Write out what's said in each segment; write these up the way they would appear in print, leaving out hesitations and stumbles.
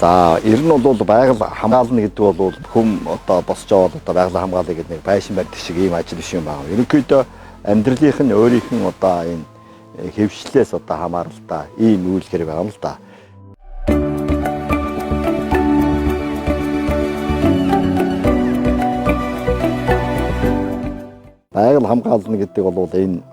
За ер нь бол байгаль хамгаална гэдэг бол хүм одоо босч аваад одоо байгаль хамгаалъя гэдэг нэг байшин барьдаг шиг ийм ажил биш юм байна. Ерөнхийдөө амьдралынх нь өөрийнх нь одоо энэ хэвшлээс одоо хамааралтай ийм үйл хэрэг байгаа юм л да. Байгаль хамгаална гэдэг бол энэ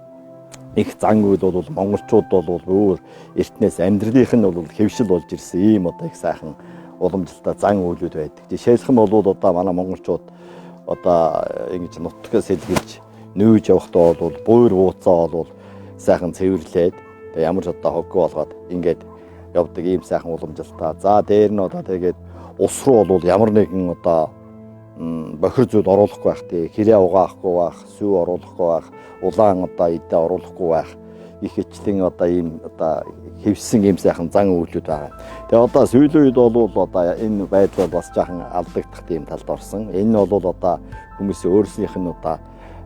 их зан үйл бол монголчууд бол өөр эртнээс амьдралынх нь бол хэвшил болж ирсэн ийм одоо их сайхан уламжлалтай зан үйлүүд байдаг. Жишээлх нь бол одоо манай монголчууд одоо ингэж нутгаас сэлгэж нүүж явахдаа бол буур ууцаа бол сайхан цэвэрлээд ямар ч одоо хоггүй болгоод ингээд явдаг ийм сайхан уламжлалтай. За дээр нь одоо тэгээд ус руу бол ямар нэгэн одоо бохир зүйл оруулахгүй байх тий, хэрэг угаахгүй байх, сүү оруулахгүй байх, улаан одоо идэ оруулахгүй байх. Их хичлэн одоо ийм одоо хэвсэн ийм сайхан зан үйлүүд байгаа. Тэгээ одоо сүүлийн үед бол одоо энэ байдал бас жаахан алдагдах тийм талд орсон. Энэ бол одоо хүмүүсийн өөрсдийнх нь одоо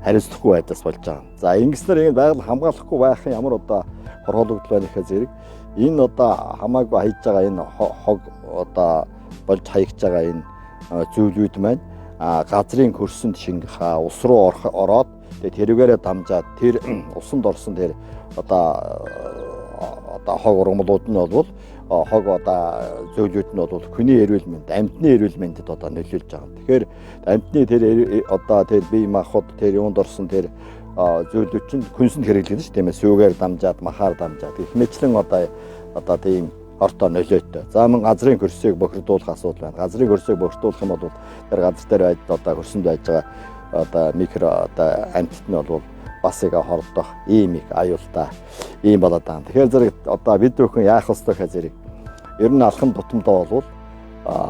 хариуцлагагүй байдлаас болж байгаа. За ингэснээр ингэ байгаль хамгаалахгүй байх ямар одоо хорхоологдол байна гэхээ зэрэг энэ одоо хамаагүй хайж байгаа энэ хог одоо болж хаягч байгаа энэ зүйлүүд маань газрын хөрсөнд шингэх ус руу ороод тэгээд тэрүүгээрээ дамжаад тэр усанд орсон тэр одоо хог ургамлууд нь бол хог одоо зүйлүүд нь бол хүний эрүүл мэнд, амьтны эрүүл мэндэд одоо нөлөөлж байгаа. Тэгэхээр амьтны тэр одоо тэр бие махбод тэр юунд орсон тэр зүйлүүд чинь хүнсэнд хэрэглэгдэж шүү дээ. Тийм ээ, сүүгээр дамжаад, махаар дамжаад их мэтлэн одоо тийм ортоо нөлөөтэй. За мөн газрын хөрсийг бохирдуулах асуудал байна. Газрын хөрсийг бохирдуулах юм бол тэр газар дээр байж одоо хөрсөнд байж байгаа одоо микро одоо амьтд нь бол бас их хордох ийм их аюултай ийм болоод байгаа. Тэгэхээр зэрэг одоо бид бүхэн яах ёстой хэ зэрэг ер нь алхам тутамдаа бол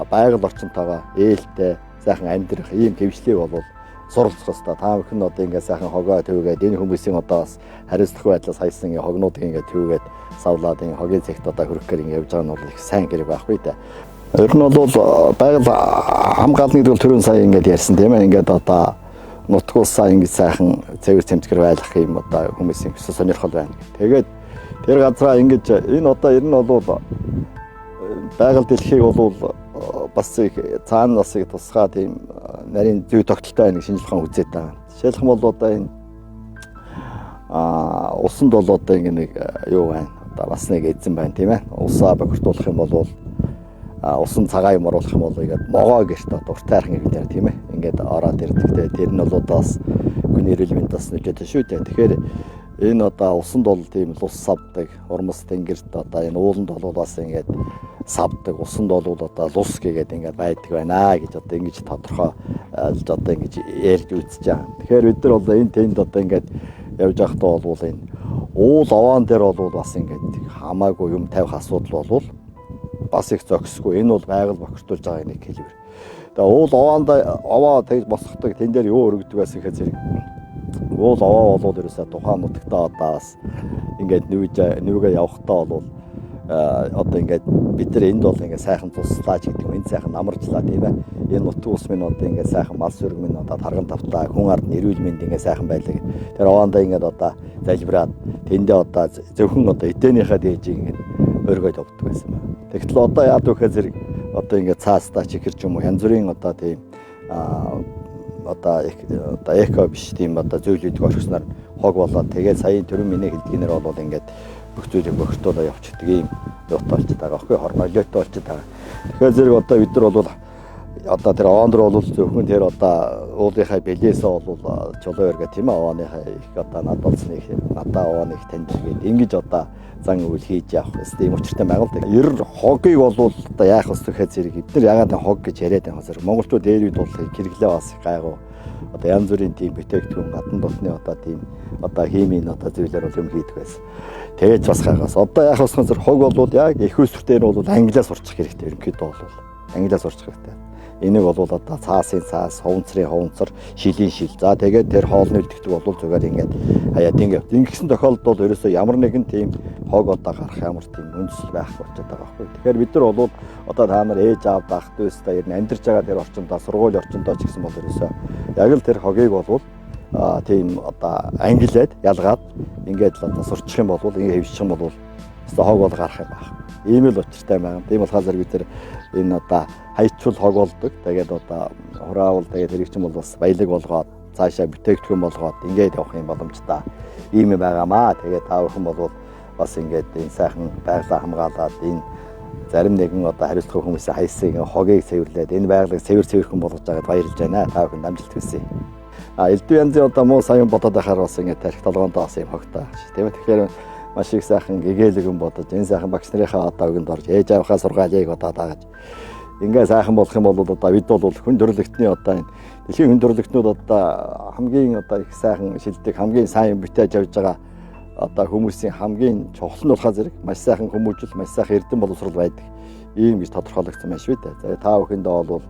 байгаль орчинтойгоо ээлтэй сайхан амьдрах ийм хэвшлийг бол суралцах ёстой. Та бүхэн одоо ингээд сайхан хогоо төвгээд энэ хүмүүсийн одоо бас хариуцлах байдлаас хайсан хогнуудыг ингээд төвгээд савлаад энэ хогийн цэгт одоо хөрөхгээр ингээд явж байгаа нь бол их сайн хэрэг байхгүй дээ. Ер нь бол байгаль хамгаална гэдэг бол түрүүн сая ингээд ярьсан тийм ээ. Ингээд одоо нутгуулсаа ингэж сайхан цэвэр цэмцгэр байлгах юм одоо хүмүүсийн хүсэл сонирхол байна. Тэгээд тэр газраа ингэж энэ одоо ер нь бол байгаль дэлхийг бол бас цаана бас тусгай тийм нарийн зүй тогтолтой нэг шинжилгээ ухаан үзээд байгаа. Жишээлх юм бол одоо энэ усанд бол одоо ингэ нэг юу байна. Одоо бас нэг эзэн байна тийм ээ. Усаа бохирдуулах юм бол усан цагаан юм оруулах юм бол ингээд могоо гэрт одоо уртайрхан гэдэг тийм ээ. Ингээд ороод ирдэг. Тэр нь бол бас хүний эрүүл мэнд бас нөлөөтэй шүү дээ. Тэгэхээр энэ одоо усанд бол тийм лус савдаг, урмас тэнгэрт одоо энэ ууланд бол бас ингээд савдаг, усанд бол одоо лус гэгээд ингээд байдаг байна гэж одоо ингэж тодорхой одоо ингэж ярьж үзэж байгаа. Тэгэхээр бид нар бол энэ тэнд одоо ингээд явж байхдаа бол энэ уул овоон дээр бол бас ингээд хамаагүй юм тавих асуудал бол бас их зөксгүй. Энэ бол байгаль бохирдуулж байгаа нэг хэлбэр. Тэгээ уул овоо тэгж босгодог тэн дээр юу өргөдөг байсан гэхээр зэрэг уул овоо болоод ерөөсөө тухайн нутагтаа одоо бас ингээд нүгээ явахдаа бол одоо ингээд бид нар энд бол ингээд сайхан туслаач гэдэг юм. Энд сайхан амарчлаа тийм ээ. Энэ нутаг ус минь одоо ингээд сайхан мал сүрэг минь одоо тарган тавтаа хүн ард нь эрүүл мэнд ингээд сайхан байлаа. Тэр овоондоо ингээд одоо залбираад тэндээ одоо зөвхөн одоо эдээнийхээ дээжийг ингээд өргөд явдаг байсан байна. Тэгтэл одоо яад вэ гэхээр зэрэг одоо ингээд цаастаа чихэр ч юм уу янз бүрийн одоо тийм одоо эко биш тийм одоо зүйлүүдийг орхисноор хог болоод тэгээд саяын төрөн миний хэлдгийнээр бол ингээд бүх зүйлийг бохирдуулаад явчихдаг ийм юутай болчиход байгаа байхгүй хормолиотой болчиход байгаа. Тэгэхээр зэрэг одоо бид нар бол одоо тэр овоонд бол зөвхөн тэр одоо уулынхаа бэлээсээ бол чулуу өргөө тийм ээ овооныхаа их одоо надалцны их надаа овооны их таньжгээд ингэж одоо зан үйл хийж явах гэсэн юм учиртай байгаа л да. Ер хогийг бол одоо яах вэ гэхээр зэрэг бид нар ягаад хог гэж яриад байгаа зэрэг монголчууд дээр үед бол хэрэглээ бас гайгүй одоо янз бүрийн тийм бүтээгдэхүүн гадна дотны одоо тийм одоо химийн одоо зүйлээр бол юм хийдэг байсан. Тэгээд бас гайхаас одоо яах вэ гэхээр хог бол яг их усртээр бол англиас сурчих хэрэгтэй ерөнхийдөө бол англиас сурчих хэрэгтэй. Энийг бол одоо цаасын цаас, ховнцрын ховнцор, шилийн шил. За тэгээд тэр хоолны үлдэгдэг бол зүгээр ингээд хаяад ингээд ингэсэн тохиолдолд бол ерөөсөө ямар нэгэн тийм хог одоо гарах ямар тийм үндэслэл байхгүй болчиход байгаа байхгүй. Тэгэхээр бид нар бол одоо та нар ээж аав ах дүүстэй ер нь амьдарч байгаа тэр орчиндөө сургууль орчиндөө ч гэсэн бол ерөөсөө яг л тэр хогийг бол тийм одоо англиад ялгаад ингээд л одоо сурчих юм бол ингээд хэвших юм бол хог бол гарах юм байна. Ийм л учиртай байна. Тийм болохоор бид нар энэ одоо хайчул хог болдог. Тэгээд одоо хураавал тэгээд хэрэг ч юм бол бас баялаг болгоод цаашаа бүтээгдэхүүн болгоод ингээд явах юм боломжтой ийм юм байгаамаа. Тэгээд та бүхэн бол бас ингээд энэ сайхан байгалаа хамгаалаад энэ зарим нэгэн одоо хариуцлага хүмүүсийн хайсыг хогийг цэвэрлээд энэ байгалыг цэвэрхэн болгож байгаад баярлж байна. Та бүхэнд амжилт хүсье. Элдв янзын одоо муу саяхан бодоод байхаар бас ингээд тарих толгоондоо бас юм хогтой шүү. Тийм ээ. Тэгэхээр маш их сайхан гэгээлэгэн бодож энэ сайхан багш нарынхаа одоо үгэнд орж ээж авахаа сургаалыг одоо дааж ингээ сайхан болох юм бол одоо бид бол хүн төрөлхтний одоо энэ дэлхийн хүн төрөлхтнүүд одоо хамгийн одоо их сайхан шилдэг хамгийн сайн бүтээж авж байгаа одоо хүмүүсийн хамгийн чухал нь болохоо зэрэг маш сайхан хүмүүжил маш сайхан эрдэм боловсрол байдаг ийм гэж тодорхойлогдсон байна шүү дээ. За та бүхэндээ бол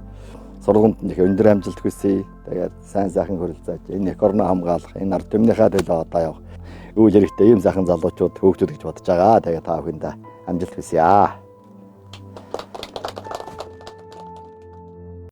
сургуульд нэг өндөр амжилт хүсье. Тэгээд сайн сайхан хөрөлцөөж энэ корона хамгаалах энэ ард түмнийхээ төлөө одоо явах үйл хэрэгтэй ийм сайхан залуучууд хөөгчүүд гэж бодож байгаа. Тэгээд та бүхэндээ амжилт хүсье.